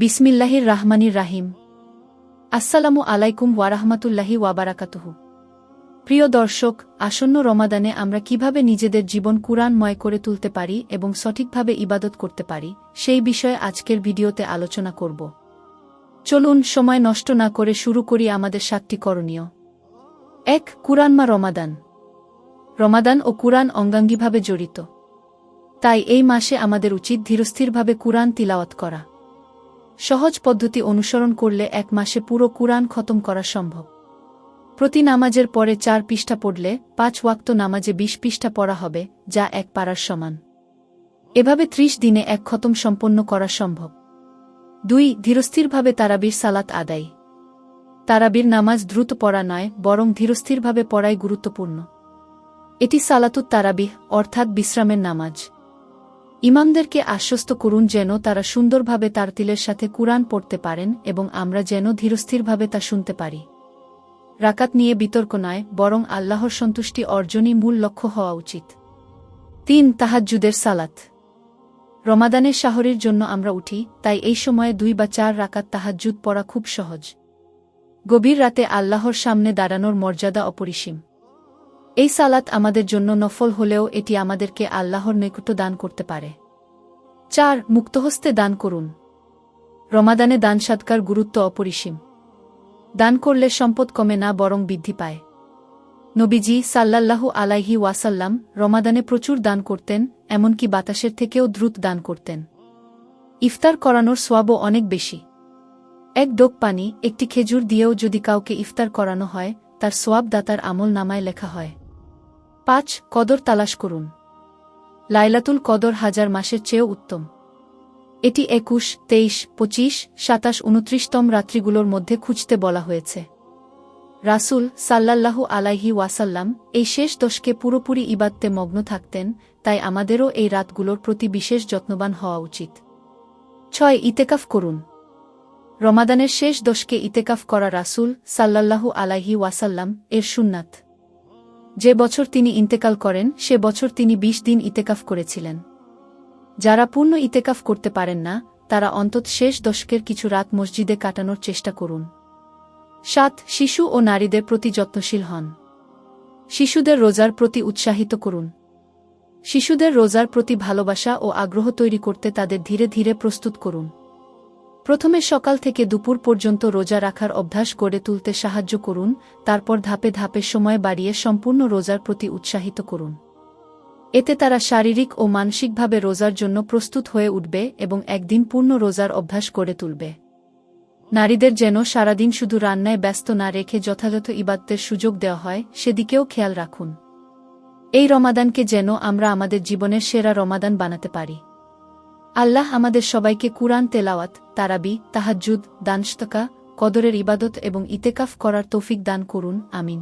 বিসমিল্লাহির রাহমানির রাহিম। আসসালামু আলাইকুম ওয়ারাহমাতুল্লাহি ওয়াবারাকাতুহু। প্রিয় দর্শক, আসন্ন রমাদানে আমরা কিভাবে নিজেদের জীবন কুরআনময় করে তুলতে পারি এবং সঠিকভাবে ইবাদত করতে পারি, সেই বিষয়ে আজকের ভিডিওতে আলোচনা করব। চলুন সময় নষ্ট না করে শুরু করি আমাদের 7টি করণীয়। 1. কুরআনমা রমাদান। রমাদান ও কুরআন অঙ্গাঙ্গিভাবে জড়িত। তাই এই মাসে আমাদের উচিত ধীরস্থিরভাবে কুরআন তিলাওয়াত করা। সহজ পদ্ধতি অনুসরণ করলে এক মাসে পুরো কুরআন খতম করা সম্ভব। প্রতি নামাজের পরে 4 পৃষ্ঠা পড়লে 5 ওয়াক্ত নামাজে 20 পৃষ্ঠা পড়া হবে, যা এক পারার সমান। এভাবে 30 দিনে এক খতম সম্পন্ন করা সম্ভব। 2. ধীরস্থিরভাবে তারাবির সালাত আদায়। তারাবির নামাজ দ্রুত পড়া নয়, বরং ধীরস্থিরভাবে পড়াই গুরুত্বপূর্ণ। এটি সালাতুত তারাবিহ, অর্থাৎ বিশ্রামের নামাজ। ইমামদেরকে আশ্বস্ত করুন যেন তারা সুন্দরভাবে তারতিলের সাথে কুরআন পড়তে পারেন এবং আমরা যেন ধীরস্থিরভাবে তা শুনতে পারি। রাকাত নিয়ে বিতর্ক নয়, বরং আল্লাহর সন্তুষ্টি অর্জনই মূল লক্ষ্য হওয়া উচিত। 3. তাহাজ্জুদের সালাত। রমাদানের শাহরির জন্য আমরা উঠি, তাই এই সময়ে 2 বা 4 রাকাত তাহাজ্জুদ পড়া খুব সহজ। গভীর রাতে আল্লাহর সামনে দাঁড়ানোর মর্যাদা অপরিসীম। এই সালাত আমাদের জন্য নফল হলেও এটি আমাদেরকে আল্লাহর নৈকট্য দান করতে পারে। 4. মুক্তহস্তে দান করুন। রমাদানে দান সাদকার গুরুত্ব অপরিসীম। দান করলে সম্পদ কমে না, বরং বৃদ্ধি পায়। নবীজি সাল্লাল্লাহু আলাইহি ওয়াসাল্লাম রমাদানে প্রচুর দান করতেন, এমনকি বাতাসের থেকেও দ্রুত দান করতেন। ইফতার করানোর সোয়াবও অনেক বেশি। 1 ডোক পানি, একটি খেজুর দিয়েও যদি কাউকে ইফতার করানো হয়, তার সোয়াব দাতার আমল নামায় লেখা হয়। 5. কদর তালাশ করুন। লাইলাতুল কদর 1000 মাসের চেয়েও উত্তম। এটি 21, 23, 25, 27, 29তম রাত্রিগুলোর মধ্যে খুঁজতে বলা হয়েছে। রাসূল সাল্লাল্লাহু আলাইহি ওয়াসাল্লাম এই শেষ দশকে পুরোপুরি ইবাদতে মগ্ন থাকতেন, তাই আমাদেরও এই রাতগুলোর প্রতি বিশেষ যত্নবান হওয়া উচিত। 6. ইতেকাফ করুন। রমাদানের শেষ দশকে ইতেকাফ করা রাসূল সাল্লাল্লাহু আলাইহি ওয়াসাল্লাম এর সুন্নাত। যে বছর তিনি ইন্তেকাল করেন সে বছর তিনি 20 দিন ইতেকাফ করেছিলেন। যারা পূর্ণ ইতেকাফ করতে পারেন না, তারা অন্তত শেষ দশকের কিছু রাত মসজিদে কাটানোর চেষ্টা করুন। 7. শিশু ও নারীদের প্রতি যত্নশীল হন। শিশুদের রোজার প্রতি উৎসাহিত করুন। শিশুদের রোজার প্রতি ভালোবাসা ও আগ্রহ তৈরি করতে তাদের ধীরে ধীরে প্রস্তুত করুন। প্রথমে সকাল থেকে দুপুর পর্যন্ত রোজা রাখার অভ্যাস গড়ে তুলতে সাহায্য করুন, তারপর ধাপে ধাপে সময় বাড়িয়ে সম্পূর্ণ রোজার প্রতি উৎসাহিত করুন। এতে তারা শারীরিক ও মানসিকভাবে রোজার জন্য প্রস্তুত হয়ে উঠবে এবং একদিন পূর্ণ রোজার অভ্যাস গড়ে তুলবে। নারীদের যেন সারাদিন শুধু রান্নায় ব্যস্ত না রেখে যথাযথ ইবাদতের সুযোগ দেওয়া হয়, সেদিকেও খেয়াল রাখুন। এই রমাদানকে যেন আমরা আমাদের জীবনের সেরা রমাদান বানাতে পারি। আল্লাহ আমাদের সবাইকে কুরআন তেলাওয়াত, তারাবি, তাহাজ্জুদ, দানশতকা, কদরের ইবাদত এবং ইতেকাফ করার তৌফিক দান করুন। আমিন।